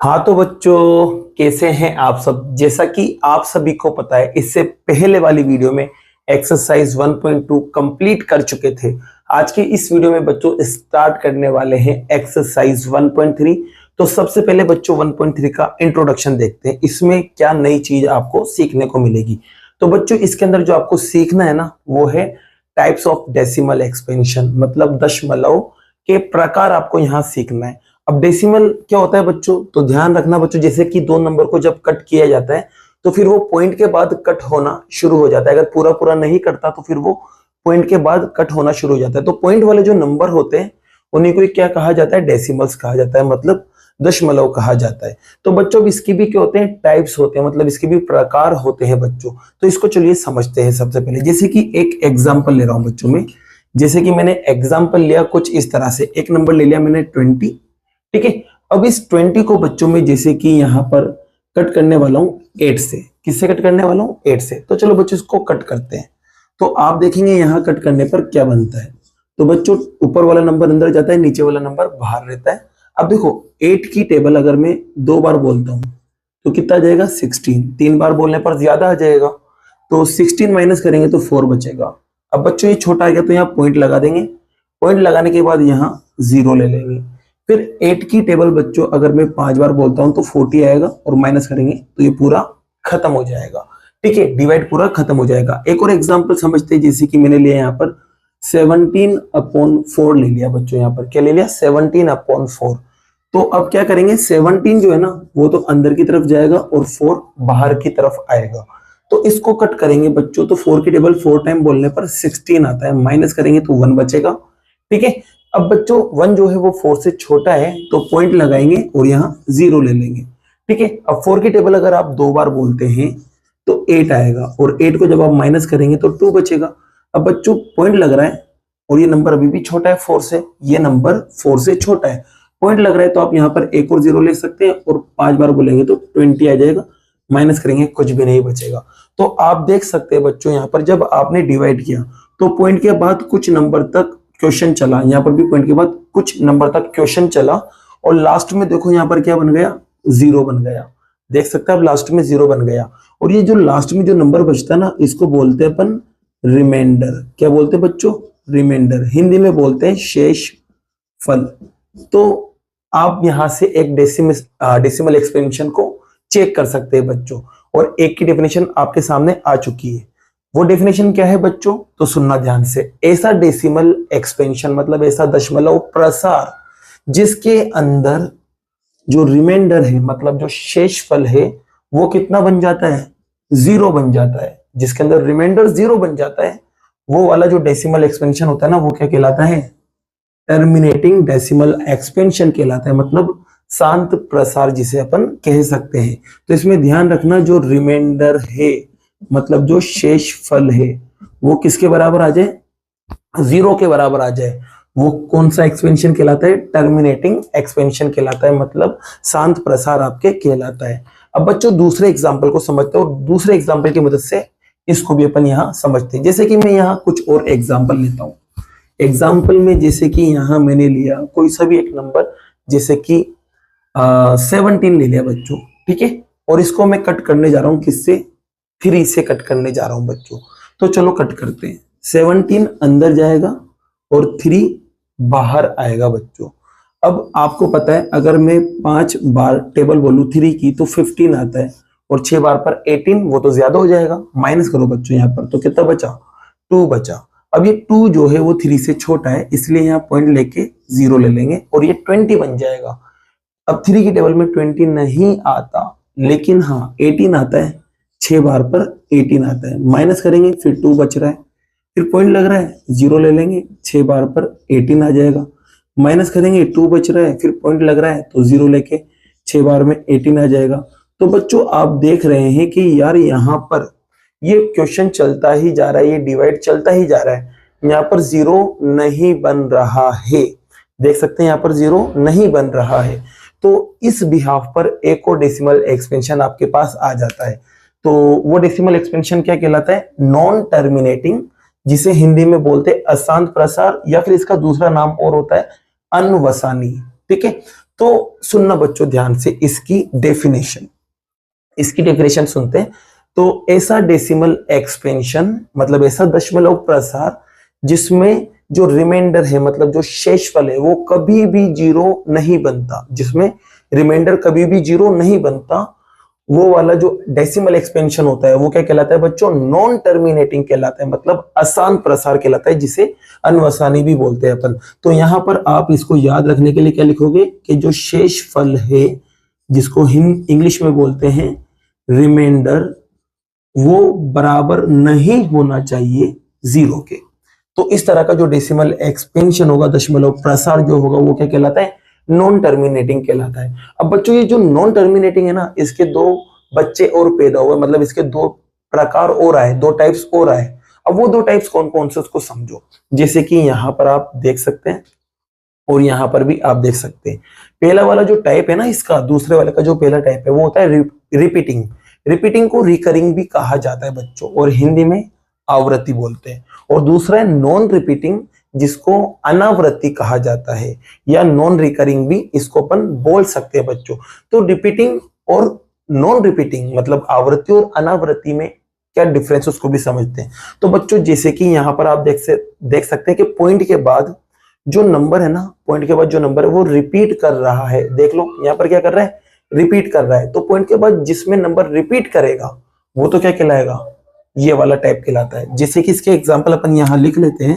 हाँ तो बच्चों, कैसे हैं आप सब। जैसा कि आप सभी को पता है, इससे पहले वाली वीडियो में एक्सरसाइज 1.2 कंप्लीट कर चुके थे। आज की इस वीडियो में बच्चों स्टार्ट करने वाले हैं एक्सरसाइज 1.3। तो सबसे पहले बच्चों 1.3 का इंट्रोडक्शन देखते हैं, इसमें क्या नई चीज आपको सीखने को मिलेगी। तो बच्चों इसके अंदर जो आपको सीखना है ना, वो है टाइप्स ऑफ डेसिमल एक्सपेंशन, मतलब दशमलव के प्रकार आपको यहाँ सीखना है। अब डेसिमल क्या होता है बच्चों, तो ध्यान रखना बच्चों, जैसे कि दो नंबर को जब कट किया जाता है तो फिर वो पॉइंट के बाद कट होना शुरू हो जाता है। अगर पूरा पूरा नहीं कटता तो फिर वो पॉइंट के बाद कट होना शुरू हो जाता है। तो पॉइंट वाले जो नंबर होते हैं उन्हीं को क्या कहा जाता है, डेसिमल्स कहा जाता है, मतलब दशमलव कहा जाता है। तो बच्चों इसकी भी क्या होते हैं, टाइप्स होते हैं, मतलब इसके भी प्रकार होते हैं बच्चों। तो इसको चलिए समझते हैं। सबसे पहले जैसे कि एक एग्जाम्पल ले रहा हूं बच्चों में, जैसे कि मैंने एग्जाम्पल लिया कुछ इस तरह से, एक नंबर ले लिया मैंने 20, ठीक है। अब इस 20 को बच्चों में जैसे कि यहाँ पर कट करने वाला हूं 8 से। किससे कट करने वाला हूं, 8 से। तो चलो बच्चों इसको कट करते हैं। तो आप देखेंगे यहाँ कट करने पर क्या बनता है। तो बच्चों ऊपर वाला नंबर अंदर जाता है, नीचे वाला नंबर बाहर रहता है। अब देखो 8 की टेबल अगर मैं 2 बार बोलता हूं तो कितना आ जाएगा, 16। 3 बार बोलने पर ज्यादा आ जाएगा, तो 16 माइनस करेंगे तो 4 बचेगा। अब बच्चों ये छोटा आ गया तो यहाँ पॉइंट लगा देंगे। पॉइंट लगाने के बाद यहाँ 0 ले लेंगे। फिर 8 की टेबल बच्चों अगर मैं 5 बार बोलता हूं तो 40 आएगा, और माइनस करेंगे तो ये पूरा खत्म हो जाएगा। ठीक है, डिवाइड पूरा खत्म हो जाएगा। एक और एग्जांपल समझते हैं, जैसे कि मैंने लिया यहाँ पर 17/4 ले लिया बच्चों। यहाँ पर क्या ले लिया, 17/4। तो अब क्या करेंगे, 17 जो है ना वो तो अंदर की तरफ जाएगा और 4 बाहर की तरफ आएगा। तो इसको कट करेंगे बच्चों, तो 4 की टेबल 4 टाइम बोलने पर 16 आता है, माइनस करेंगे तो 1 बचेगा। ठीक है, अब बच्चों 1 जो है वो 4 से छोटा है, तो पॉइंट लगाएंगे और यहाँ 0 ले लेंगे। ठीक है, अब 4 की टेबल अगर आप 2 बार बोलते हैं तो 8 आएगा, और 8 को जब आप माइनस करेंगे तो 2 बचेगा। अब बच्चों पॉइंट लग रहा है और ये नंबर अभी भी छोटा है 4 से, ये नंबर 4 से छोटा है, पॉइंट लग रहा है, तो आप यहाँ पर एक और 0 ले सकते हैं, और 5 बार बोलेंगे तो 20 आ जाएगा, माइनस करेंगे कुछ भी नहीं बचेगा। तो आप देख सकते हैं बच्चों, यहाँ पर जब आपने डिवाइड किया तो पॉइंट के बाद कुछ नंबर तक क्वेश्चन चला, यहाँ पर भी पॉइंट के बाद कुछ नंबर तक क्वेश्चन चला, और लास्ट में देखो यहाँ पर क्या बन गया, 0 बन गया। देख सकते हैं आप, लास्ट में 0 बन गया। और ये जो लास्ट में जो नंबर बचता है ना, इसको बोलते हैं अपन रिमाइंडर। क्या बोलते हैं बच्चों, रिमाइंडर। हिंदी में बोलते हैं शेष फल। तो आप यहां से एक डेसिमल एक्सपेंशन को चेक कर सकते हैं बच्चों, और एक की डेफिनेशन आपके सामने आ चुकी है। वो डेफिनेशन क्या है बच्चों, तो सुनना ध्यान से। ऐसा डेसिमल एक्सपेंशन मतलब ऐसा दशमलव प्रसार जिसके अंदर जो रिमाइंडर है, मतलब जो शेषफल है, वो कितना बन जाता है, 0 बन जाता है। जिसके अंदर रिमाइंडर 0 बन जाता है, वो वाला जो डेसिमल एक्सपेंशन होता है ना, वो क्या कहलाता है, टर्मिनेटिंग डेसिमल एक्सपेंशन कहलाता है, मतलब शांत प्रसार जिसे अपन कह सकते हैं। तो इसमें ध्यान रखना, जो रिमाइंडर है मतलब जो शेष फल है वो किसके बराबर आ जाए, 0 के बराबर आ जाए, वो कौन सा एक्सपेंशन कहलाता है, टर्मिनेटिंग एक्सपेंशन कहलाता है, मतलब शांत प्रसार आपके कहलाता है। अब बच्चों दूसरे एग्जाम्पल को समझते हैं, और दूसरे एग्जाम्पल की मदद से इसको भी अपन यहाँ समझते हैं। जैसे कि मैं यहाँ कुछ और एग्जाम्पल लेता हूँ। एग्जाम्पल में जैसे कि यहाँ मैंने लिया कोई सा भी एक नंबर, जैसे कि 17 ले लिया बच्चों, ठीक है। और इसको मैं कट करने जा रहा हूँ, किससे, 3 से कट करने जा रहा हूँ बच्चों। तो चलो कट करते हैं। 17 अंदर जाएगा और 3 बाहर आएगा बच्चों। अब आपको पता है, अगर मैं 5 बार टेबल बोलूं 3 की तो 15 आता है, और 6 बार पर 18, वो तो ज्यादा हो जाएगा। माइनस करो बच्चों यहाँ पर, तो कितना बचा, 2 बचा। अब ये 2 जो है वो 3 से छोटा है, इसलिए यहाँ पॉइंट लेके 0 ले लेंगे, और ये 20 बन जाएगा। अब 3 की टेबल में 20 नहीं आता, लेकिन हाँ 18 आता है। 6 बार पर 18 आता है, माइनस करेंगे फिर 2 बच रहा है, फिर पॉइंट लग रहा है 0 ले लेंगे, 6 बार पर 18 आ जाएगा, माइनस करेंगे 2 बच रहा है, फिर पॉइंट लग रहा है तो 0 लेके 6 बार में 18 आ जाएगा। तो बच्चों आप देख रहे हैं कि यार यहाँ पर ये क्वेश्चन चलता ही जा रहा है, ये डिवाइड चलता ही जा रहा है, यहाँ पर 0 नहीं बन रहा है। देख सकते हैं यहाँ पर 0 नहीं बन रहा है। तो इस बिहाफ पर एक और डेसिमल एक्सपेंशन आपके पास आ जाता है। तो वो डेसिमल एक्सपेंशन क्या कहलाता है, नॉन टर्मिनेटिंग, जिसे हिंदी में बोलते हैं अशांत प्रसार, या फिर इसका दूसरा नाम और होता है अनवसानी। ठीक है, तो सुनना बच्चों ध्यान से इसकी डेफिनेशन सुनते हैं। तो ऐसा डेसिमल एक्सपेंशन मतलब ऐसा दशमलव प्रसार जिसमें जो रिमाइंडर है मतलब जो शेषफल है वो कभी भी जीरो नहीं बनता, जिसमें रिमाइंडर कभी भी जीरो नहीं बनता, वो वाला जो डेसिमल एक्सपेंशन होता है वो क्या कहलाता है बच्चों? नॉन टर्मिनेटिंग कहलाता है, मतलब आसान प्रसार कहलाता है, जिसे अनवसानी भी बोलते हैं अपन। तो यहां पर आप इसको याद रखने के लिए क्या लिखोगे कि जो शेषफल है जिसको इंग्लिश में बोलते हैं रिमाइंडर, वो बराबर नहीं होना चाहिए जीरो के। तो इस तरह का जो डेसिमल एक्सपेंशन होगा, दशमलव प्रसार जो होगा, वो क्या कहलाता है? नॉन टर्मिनेटिंग कहलाता है। अब बच्चों ये जो नॉन टर्मिनेटिंग है ना, इसके दो बच्चे और पैदा हुए, मतलब इसके दो प्रकार और आए, दो टाइप्स और आए। अब वो दो टाइप्स कौन कौन से उसको समझो। जैसे कि यहां पर आप देख सकते हैं और यहां पर भी आप देख सकते हैं। पहला वाला जो टाइप है ना इसका, दूसरे वाले का जो पहला टाइप है वो होता है रिपीटिंग। रिपीटिंग को रिकरिंग भी कहा जाता है बच्चों, और हिंदी में आवृत्ति बोलते हैं। और दूसरा है नॉन रिपीटिंग, जिसको अनावृत्ति कहा जाता है, या नॉन रिकरिंग भी इसको अपन बोल सकते हैं बच्चों। तो रिपीटिंग और नॉन रिपीटिंग मतलब आवृत्ति और अनावृत्ति में क्या डिफरेंस उसको भी समझते हैं। तो बच्चों जैसे कि यहाँ पर आप देख सकते हैं कि पॉइंट के बाद जो नंबर है ना, पॉइंट के बाद जो नंबर है वो रिपीट कर रहा है। देख लो यहाँ पर क्या कर रहा है? रिपीट कर रहा है। तो पॉइंट के बाद जिसमें नंबर रिपीट करेगा वो तो क्या कहलाएगा? ये वाला टाइप कहलाता है। जैसे कि इसके एग्जांपल अपन यहाँ लिख लेते हैं।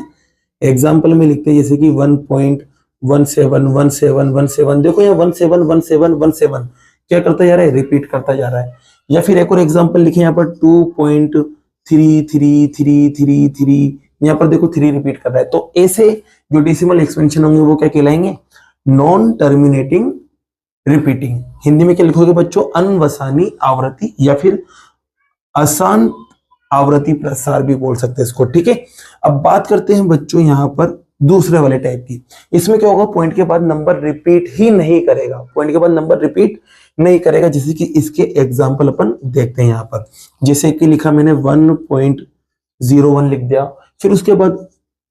एग्जाम्पल में लिखते हैं जैसे कि 1.171717। देखो यहाँ 171717 क्या करता जा रहा है? रिपीट करता जा रहा है। या फिर एक और एग्जाम्पल लिखे यहाँ पर 2.333333, यहाँ पर देखो 3 रिपीट कर रहा है। तो ऐसे जो डेसिमल एक्सपेंशन होंगे वो क्या कहलाएंगे? Non terminating repeating. हिंदी में क्या लिखोगे बच्चों? अनवसानी आवृत्ति, या फिर आसान आवृत्ति प्रसार भी बोल सकते हैं इसको। ठीक है, अब बात करते हैं बच्चों यहाँ पर दूसरे वाले टाइप की। इसमें क्या होगा? पॉइंट के बाद नंबर रिपीट ही नहीं करेगा, पॉइंट के बाद नंबर रिपीट नहीं करेगा। जैसे कि इसके एग्जांपल अपन देखते हैं यहाँ पर। जैसे कि लिखा मैंने 1.01 लिख दिया, फिर उसके बाद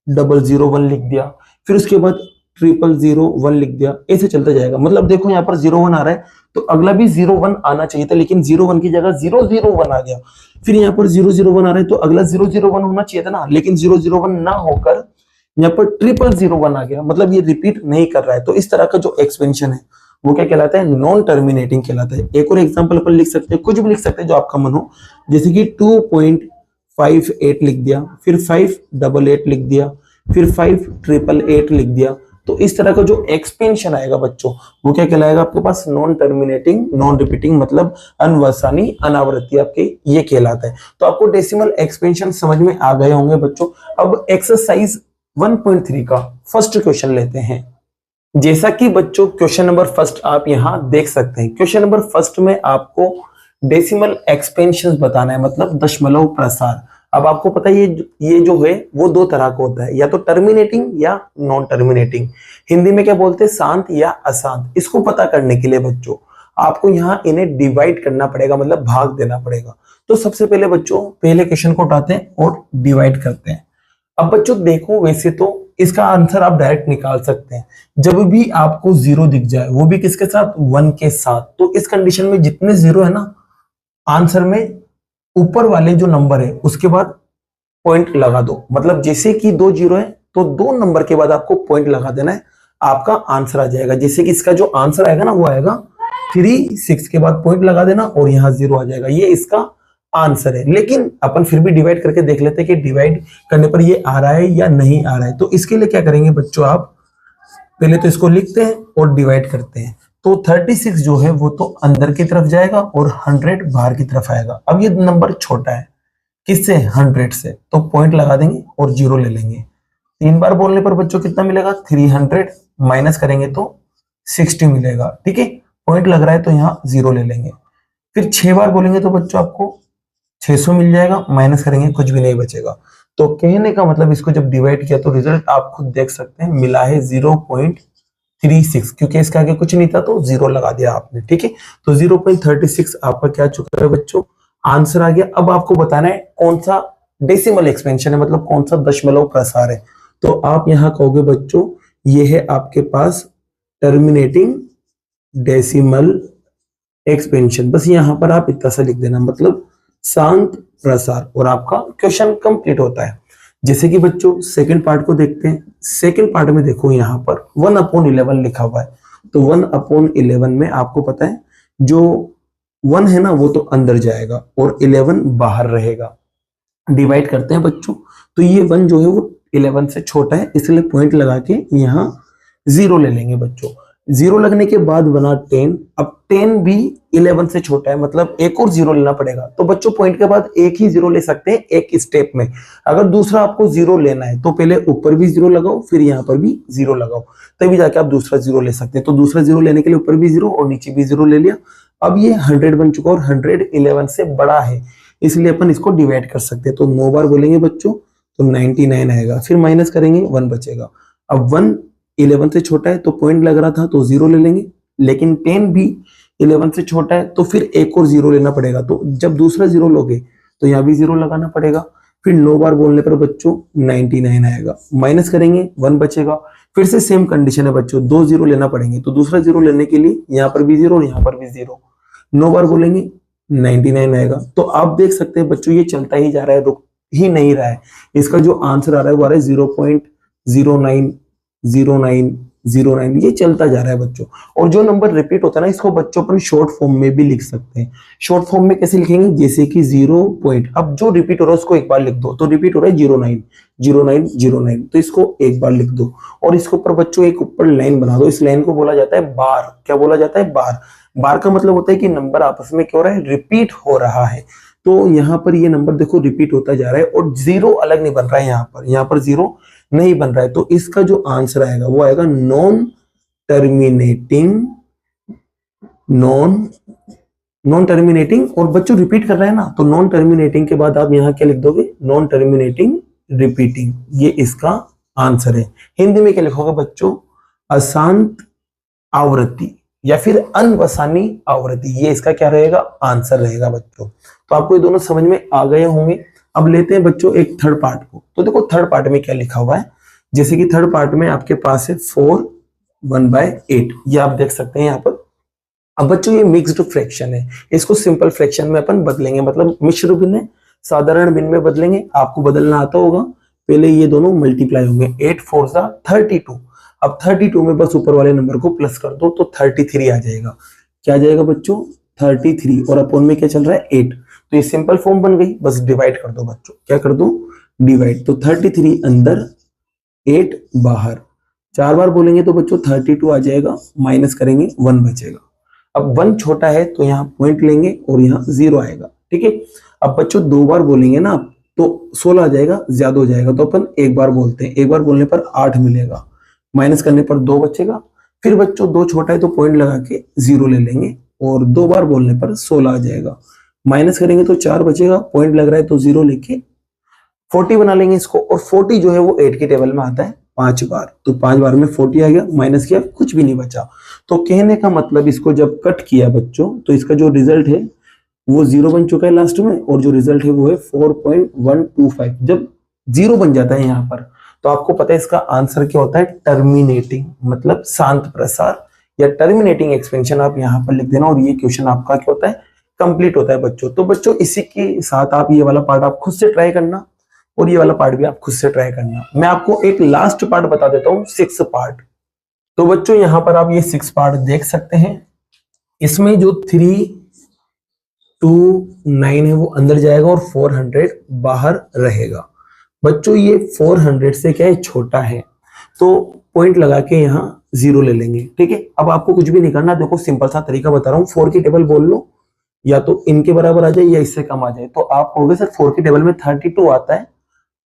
001 लिख दिया, फिर उसके बाद 0001 लिख दिया, ऐसे चलता जाएगा। मतलब देखो यहाँ पर 01 आ रहा है तो अगला भी 01 आना चाहिए था, लेकिन 01 की जगह 001 आ गया। फिर यहाँ पर 001 आ रहा है तो अगला 001 होना चाहिए था ना, लेकिन 001 ना होकर यहाँ पर 0001 आ गया। मतलब ये रिपीट नहीं कर रहा है। तो इस तरह का जो एक्सपेंशन है वो क्या कहलाता है? नॉन टर्मिनेटिंग कहलाता है। एक और एग्जांपल अपन लिख सकते हैं, कुछ भी लिख सकते हैं जो आपका मन हो। जैसे कि 2.58 लिख दिया, फिर 588 लिख दिया, फिर 5888 लिख दिया। तो इस तरह का जो एक्सपेंशन आएगा बच्चों वो क्या कहलाएगा आपके पास? नॉन टर्मिनेटिंग नॉन रिपीटिंग मतलब अनवसानी अनावृत्ति आपके ये कहलाता है। तो आपको डेसिमल एक्सपेंशन समझ में आ गए होंगे बच्चों। अब एक्सरसाइज 1.3 का फर्स्ट क्वेश्चन लेते हैं। जैसा कि बच्चों क्वेश्चन नंबर फर्स्ट आप यहां देख सकते हैं। क्वेश्चन नंबर फर्स्ट में आपको डेसिमल एक्सपेंशन बताना है, मतलब दशमलव प्रसार। अब आपको पता है ये जो है वो दो तरह का होता है, या तो टर्मिनेटिंग या नॉन टर्मिनेटिंग। हिंदी में क्या बोलते हैं? शांत या अशांत। इसको पता करने के लिए बच्चों आपको यहाँ इन्हें डिवाइड करना पड़ेगा, मतलब भाग देना पड़ेगा। तो सबसे पहले बच्चों पहले क्वेश्चन को उठाते हैं और डिवाइड करते हैं। अब बच्चों देखो, वैसे तो इसका आंसर आप डायरेक्ट निकाल सकते हैं। जब भी आपको 0 दिख जाए, वो भी किसके साथ? 1 के साथ। तो इस कंडीशन में जितने 0 है ना, आंसर में ऊपर वाले जो नंबर है उसके बाद पॉइंट लगा दो। मतलब जैसे कि 2 0 है तो 2 नंबर के बाद आपको पॉइंट लगा देना है, आपका आंसर आ जाएगा। जैसे कि इसका जो आंसर आएगा ना वो आएगा 36 के बाद पॉइंट लगा देना और यहाँ 0 आ जाएगा। ये इसका आंसर है। लेकिन अपन फिर भी डिवाइड करके देख लेते हैं कि डिवाइड करने पर ये आ रहा है या नहीं आ रहा है। तो इसके लिए क्या करेंगे बच्चों, आप पहले तो इसको लिखते हैं और डिवाइड करते हैं। तो 36 जो है वो तो अंदर की तरफ जाएगा और 100 बाहर की तरफ आएगा। अब ये नंबर छोटा है किससे? 100 से। तो पॉइंट लगा देंगे और 0 ले लेंगे। 3 बार बोलने पर बच्चों कितना मिलेगा? 300 माइनस करेंगे तो 60 मिलेगा। ठीक है, पॉइंट लग रहा है तो यहाँ 0 ले लेंगे। फिर 6 बार बोलेंगे तो बच्चों आपको 600 मिल जाएगा, माइनस करेंगे कुछ भी नहीं बचेगा। तो कहने का मतलब इसको जब डिवाइड किया तो रिजल्ट आप खुद देख सकते हैं, मिला है 0.36। क्योंकि इसके आगे कुछ नहीं था तो 0 लगा दिया आपने। ठीक है, तो 0.36 आपका क्या चुका है बच्चों? आंसर आ गया। अब आपको बताना है कौन सा डेसिमल एक्सपेंशन है, मतलब कौन सा दशमलव प्रसार है। तो आप यहां कहोगे बच्चों ये है आपके पास टर्मिनेटिंग डेसिमल एक्सपेंशन। बस यहां पर आप इतना सा लिख देना, मतलब शांत प्रसार, और आपका क्वेश्चन कंप्लीट होता है। जैसे कि बच्चों सेकंड पार्ट को देखते हैं। सेकंड पार्ट में देखो यहाँ पर 1/11 लिखा हुआ है। तो 1/11 में आपको पता है जो 1 है ना वो तो अंदर जाएगा और 11 बाहर रहेगा। डिवाइड करते हैं बच्चों, तो ये 1 जो है वो 11 से छोटा है, इसलिए पॉइंट लगा के यहाँ 0 ले लेंगे बच्चों। 0 लगने के बाद बना 10। अब 10 भी 11 से छोटा है, मतलब एक और 0 लेना पड़ेगा। तो बच्चों पॉइंट के बाद एक ही 0 ले सकते हैं एक स्टेप में। अगर दूसरा आपको 0 लेना है तो पहले ऊपर भी 0 लगाओ, फिर यहाँ पर भी 0 लगाओ, तभी जाके आप दूसरा 0 ले सकते हैं। तो दूसरा 0 लेने के लिए ऊपर भी 0 और नीचे भी 0 ले लिया। अब ये 100 बन चुका और 100 11 से बड़ा है, इसलिए अपन इसको डिवाइड कर सकते हैं। तो 9 बार बोलेंगे बच्चों तो 99 आएगा, फिर माइनस करेंगे 1 बचेगा। अब 1 11 से छोटा है तो पॉइंट लग रहा था तो 0 ले लेंगे, लेकिन 10 भी 11 से छोटा है तो फिर एक और 0 लेना पड़ेगा। तो जब दूसरा 0 लोगे तो यहाँ भी 0 लगाना पड़ेगा। फिर 9 बार बोलने पर बच्चों 99 आएगा, माइनस करेंगे 1 बचेगा। फिर से सेम कंडीशन है बच्चों, 2 0 लेना पड़ेंगे। तो दूसरा 0 लेने के लिए यहाँ पर भी 0 और यहाँ पर भी 0। 9 बार बोलेंगे 99 आएगा। तो आप देख सकते हैं बच्चों ये चलता ही जा रहा है, रुक ही नहीं रहा है। इसका जो आंसर आ रहा है वो आ रहा है 0.090909, ये चलता जा रहा है बच्चों। और जो नंबर रिपीट होता है ना इसको बच्चों अपन शॉर्ट फॉर्म में भी लिख सकते हैं। शॉर्ट फॉर्म में कैसे लिखेंगे, जैसे कि 0 पॉइंट, अब जो रिपीट हो रहा है उसको एक बार लिख दो। तो रिपीट हो रहा है 090909, तो इसको एक बार लिख दो और इसके ऊपर बच्चों एक ऊपर लाइन बना दो। इस लाइन को बोला जाता है बार। क्या बोला जाता है, बार। बार का मतलब होता है कि नंबर आपस में क्या हो रहा है, रिपीट हो रहा है। तो यहाँ पर ये नंबर देखो रिपीट होता जा रहा है और 0 अलग नहीं बन रहा है, यहाँ पर 0 नहीं बन रहा है। तो इसका जो आंसर आएगा वो आएगा नॉन टर्मिनेटिंग। नॉन टर्मिनेटिंग, और बच्चों रिपीट कर रहा है ना, तो नॉन टर्मिनेटिंग के बाद आप यहाँ क्या लिख दोगे, नॉन टर्मिनेटिंग रिपीटिंग, ये इसका आंसर है। हिंदी में क्या लिखोगे बच्चों, अशांत आवृत्ति या फिर अनवसानी आवृत्ति, ये इसका क्या रहेगा, आंसर रहेगा बच्चों। तो आपको ये दोनों समझ में आ गए होंगे। अब लेते हैं बच्चों एक थर्ड पार्ट को। तो देखो थर्ड पार्ट में क्या लिखा हुआ है, जैसे कि थर्ड पार्ट में आपके पास है 4 1/8, ये आप देख सकते हैं यहाँ पर। अब बच्चों ये मिक्स्ड फ्रैक्शन है, इसको सिंपल फ्रैक्शन में अपन बदलेंगे, मतलब मिश्र भिन्न साधारण भिन्न में बदलेंगे। आपको बदलना आता होगा। पहले ये दोनों मल्टीप्लाई होंगे, 8 4 32। अब 32 में बस ऊपर वाले नंबर को प्लस कर दो तो 33 आ जाएगा। क्या आ जाएगा बच्चों, 33, और अपन में क्या चल रहा है 8। तो ये सिंपल फॉर्म बन गई, बस डिवाइड कर दो बच्चों। क्या कर दो, डिवाइड। तो 33 अंदर 8 बाहर, 4 बार बोलेंगे तो बच्चों 32 आ जाएगा, माइनस करेंगे 1 बचेगा। अब 1 छोटा है तो यहाँ पॉइंट लेंगे और यहाँ 0 आएगा, ठीक है। अब बच्चों 2 बार बोलेंगे ना तो 16 आ जाएगा, ज्यादा हो जाएगा, तो अपन एक बार बोलते हैं। एक बार बोलने पर 8 मिलेगा, माइनस करने पर 2 बचेगा। फिर बच्चों 2 छोटा है तो पॉइंट लगा के 0 ले लेंगे और 2 बार बोलने पर 16 आ जाएगा, माइनस करेंगे तो 4 बचेगा, पॉइंट लग रहा है तो 0 लेके 40 बना लेंगे इसको। और 40 जो है वो 8 के टेबल में आता है 5 बार, तो 5 बार में 40 आ गया, माइनस किया कुछ भी नहीं बचा। तो कहने का मतलब इसको जब कट किया बच्चों तो इसका जो रिजल्ट है वो 0 बन चुका है लास्ट में, और जो रिजल्ट है वो है 4.125। जब 0 बन जाता है यहाँ पर तो आपको पता है इसका आंसर क्या होता है, टर्मिनेटिंग, मतलब शांत प्रसार या टर्मिनेटिंग एक्सपेंशन आप यहाँ पर लिख देना, और ये क्वेश्चन आपका क्या होता है, कंप्लीट होता है बच्चों। तो बच्चों इसी के साथ आप ये वाला पार्ट आप खुद से ट्राई करना और ये वाला पार्ट भी आप खुद से ट्राई करना। मैं आपको एक लास्ट पार्ट बता देता हूँ, 6 पार्ट। तो बच्चों यहाँ पर आप ये 6 पार्ट देख सकते हैं। इसमें जो 3 2 9 है वो अंदर जाएगा और 400 बाहर रहेगा। बच्चों ये 400 से क्या है, छोटा है, तो पॉइंट लगा के यहाँ 0 ले लेंगे, ठीक है। अब आपको कुछ भी नहीं करना, देखो सिंपल सा तरीका बता रहा हूँ। 4 की टेबल बोल लो, या तो इनके बराबर आ जाए या इससे कम आ जाए। तो आप कहोगे सर 4 की टेबल में 32 आता है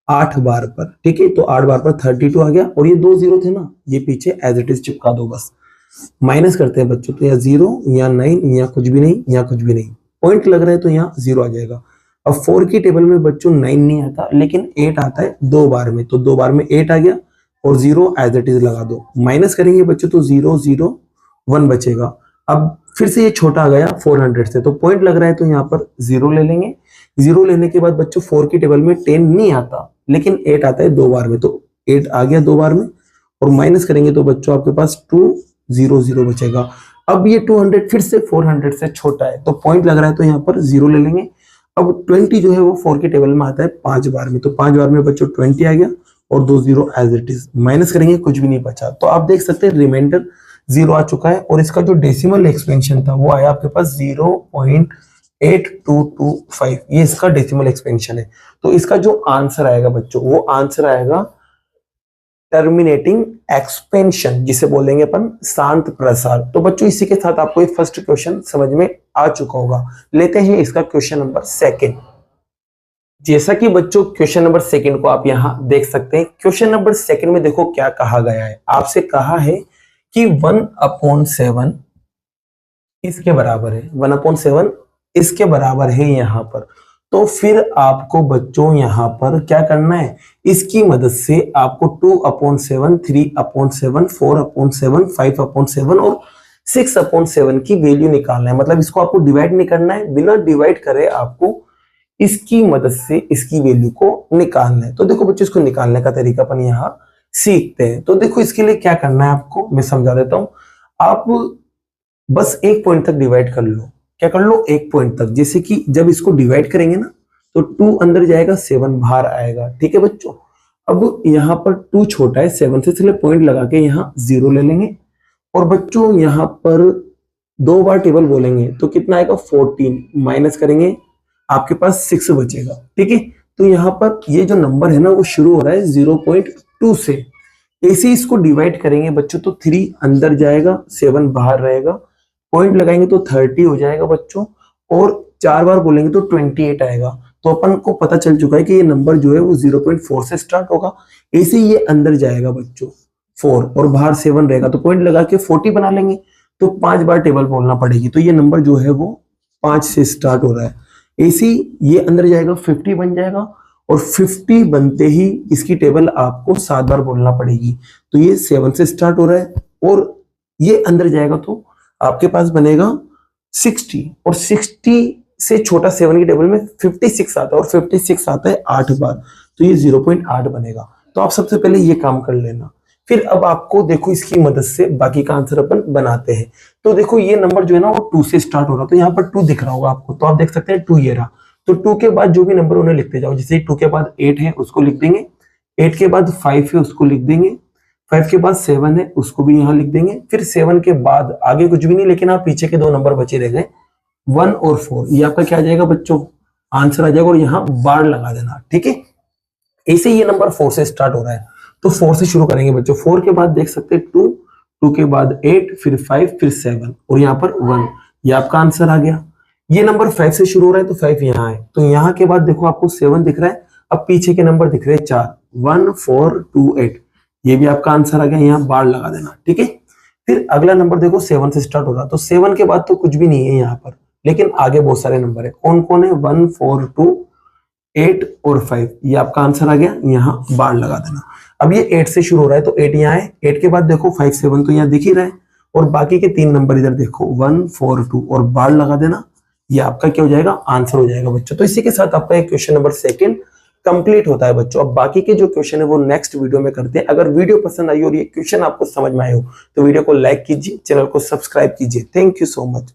8 बार पर, ठीक है। तो 8 बार पर 32 आ गया, और ये 2 0 थे ना, ये पीछे एज इट इज चिपका दो बस। माइनस करते हैं बच्चों, तो यहाँ 0, यहाँ 9, यहाँ कुछ भी नहीं, यहाँ कुछ भी नहीं, पॉइंट लग रहा है तो यहाँ 0 आ जाएगा। अब 4 की टेबल में बच्चों 9 नहीं आता, लेकिन 8 आता है 2 बार में, तो 2 बार में 8 आ गया और 0 एज इट इज लगा दो। माइनस करेंगे बच्चों तो 0 0 1 बचेगा। अब फिर से ये छोटा आ गया 400 से, तो पॉइंट लग रहा है तो यहाँ पर 0 ले लेंगे। 0 लेने के बाद बच्चों 4 की टेबल में 10 नहीं आता, लेकिन 8 आता है 2 बार में, तो 8 आ गया 2 बार में, और माइनस करेंगे तो बच्चों आपके पास 2 0 0 बचेगा। अब ये 200 फिर से 400 से छोटा है, तो पॉइंट लग रहा है तो यहाँ पर 0 ले लेंगे। अब 20 जो है वो 4 के टेबल में आता है 5 बार में, तो 5 बार में बच्चों 20 आ गया और 2 0 एज इट इज, माइनस करेंगे कुछ भी नहीं बचा। तो आप देख सकते हैं रिमाइंडर 0 आ चुका है और इसका जो डेसिमल एक्सपेंशन था वो आया आपके पास 0.8225, ये इसका डेसिमल एक्सपेंशन है। तो इसका जो आंसर आएगा बच्चों वो आंसर आएगा टर्मिनेटिंग एक्सपेंशन, जिसे बोलेंगे अपन शांत प्रसार। तो बच्चों इसी के साथ आपको ये फर्स्ट क्वेश्चन समझ में आ चुका होगा। लेते हैं इसका क्वेश्चन नंबर सेकंड। जैसा कि बच्चों क्वेश्चन नंबर सेकंड को आप यहां देख सकते हैं, क्वेश्चन नंबर सेकंड में देखो क्या कहा गया है। आपसे कहा है कि 1/7 इसके बराबर है, 1/7 इसके बराबर है यहां पर। तो फिर आपको बच्चों यहां पर क्या करना है, इसकी मदद से आपको 2/7, 3/7, 4/7, 5/7 और 6/7 की वैल्यू निकालना है। मतलब इसको आपको डिवाइड नहीं करना है, बिना डिवाइड करे आपको इसकी मदद से इसकी वैल्यू को निकालना है। तो देखो बच्चों इसको निकालने का तरीका अपन यहां सीखते हैं। तो देखो इसके लिए क्या करना है आपको मैं समझा देता हूं। आप बस एक पॉइंट तक डिवाइड कर लो, क्या कर लो, एक पॉइंट तक। जैसे कि जब इसको डिवाइड करेंगे ना तो 2 अंदर जाएगा, 7 बाहर आएगा, ठीक है बच्चों। अब यहाँ पर 2 छोटा है 7 से, इसलिए पॉइंट लगा के यहाँ 0 ले लेंगे। और बच्चों यहाँ पर 2 बार टेबल बोलेंगे तो कितना आएगा 14, माइनस करेंगे आपके पास 6 बचेगा, ठीक है। तो यहाँ पर ये जो नंबर है ना वो शुरू हो रहा है 0.2 से। ऐसे इसको डिवाइड करेंगे बच्चों तो 3 अंदर जाएगा, 7 बाहर रहेगा, पॉइंट लगाएंगे तो 30 हो जाएगा बच्चों, और 4 बार बोलेंगे तो 28 आएगा। तो अपन को पता चल चुका है कि ये नंबर जो है वो 0.4 से स्टार्ट होगा। ऐसे ही ये अंदर जाएगा बच्चों 4 और बाहर 7 रहेगा, तो पॉइंट लगा के 40 बना लेंगे। तो 5 बार टेबल बोलना पड़ेगी, तो ये नंबर जो है वो 5 से स्टार्ट हो रहा है। ऐसे ये अंदर जाएगा 50 बन जाएगा, और 50 बनते ही इसकी टेबल आपको 7 बार बोलना पड़ेगी। तो ये 7 से स्टार्ट हो रहा है और ये अंदर जाएगा तो आपके पास बनेगा 60, और 60 से छोटा 7 की टेबल में 56 आता है, और 56 आता है 8 बार, तो ये 0.8 बनेगा। तो आप सबसे पहले ये काम कर लेना। फिर अब आपको देखो इसकी मदद से बाकी का आंसर अपन बनाते हैं। तो देखो ये नंबर जो है ना वो 2 से स्टार्ट हो रहा, तो यहाँ पर 2 दिख रहा होगा आपको, तो आप देख सकते हैं 2 ये रहा। तो 2 के बाद जो भी नंबर उन्हें लिखते जाओ, जैसे 2 के बाद 8 है उसको लिख देंगे, 8 के बाद 5 है उसको लिख देंगे, 5 के बाद 7 है उसको भी यहाँ लिख देंगे। फिर 7 के बाद आगे कुछ भी नहीं, लेकिन आप पीछे के 2 नंबर बचे रह गए 1 और 4, ये आपका क्या आ जाएगा बच्चों, आंसर आ जाएगा, और यहाँ बार लगा देना, ठीक है। ऐसे ये नंबर 4 से स्टार्ट हो रहा है, तो 4 से शुरू करेंगे बच्चों। 4 के बाद देख सकते हैं 2, 2 के बाद 8, फिर 5, फिर 7 और यहाँ पर 1, ये आपका आंसर आ गया। ये नंबर 5 से शुरू हो रहा है तो 5 यहाँ है, तो यहाँ के बाद देखो आपको 7 दिख रहा है। अब पीछे के नंबर दिख रहे हैं 4, 1, 4, 2, 8, ये भी आपका आंसर आ गया, यहाँ बार लगा देना, ठीक है। फिर अगला नंबर देखो 7 से स्टार्ट हो रहा, तो 7 के बाद तो कुछ भी नहीं है यहाँ पर, लेकिन आगे बहुत सारे नंबर है। कौन कौन है, 1, 4, 2, 8 और 5, ये आपका आंसर आ गया, यहाँ बार लगा देना। अब ये 8 से शुरू हो रहा है तो 8 यहाँ है, 8 के बाद देखो 5, 7 तो यहाँ दिख ही रहा है, और बाकी के 3 नंबर इधर देखो 1, 4, 2 और बार लगा देना, ये आपका क्या हो जाएगा, आंसर हो जाएगा बच्चों। तो इसी के साथ आपका एक क्वेश्चन नंबर सेकंड कंप्लीट होता है बच्चों। अब बाकी के जो क्वेश्चन है वो नेक्स्ट वीडियो में करते हैं। अगर वीडियो पसंद आई और ये क्वेश्चन आपको समझ में आए हो तो वीडियो को लाइक कीजिए, चैनल को सब्सक्राइब कीजिए। Thank you so much.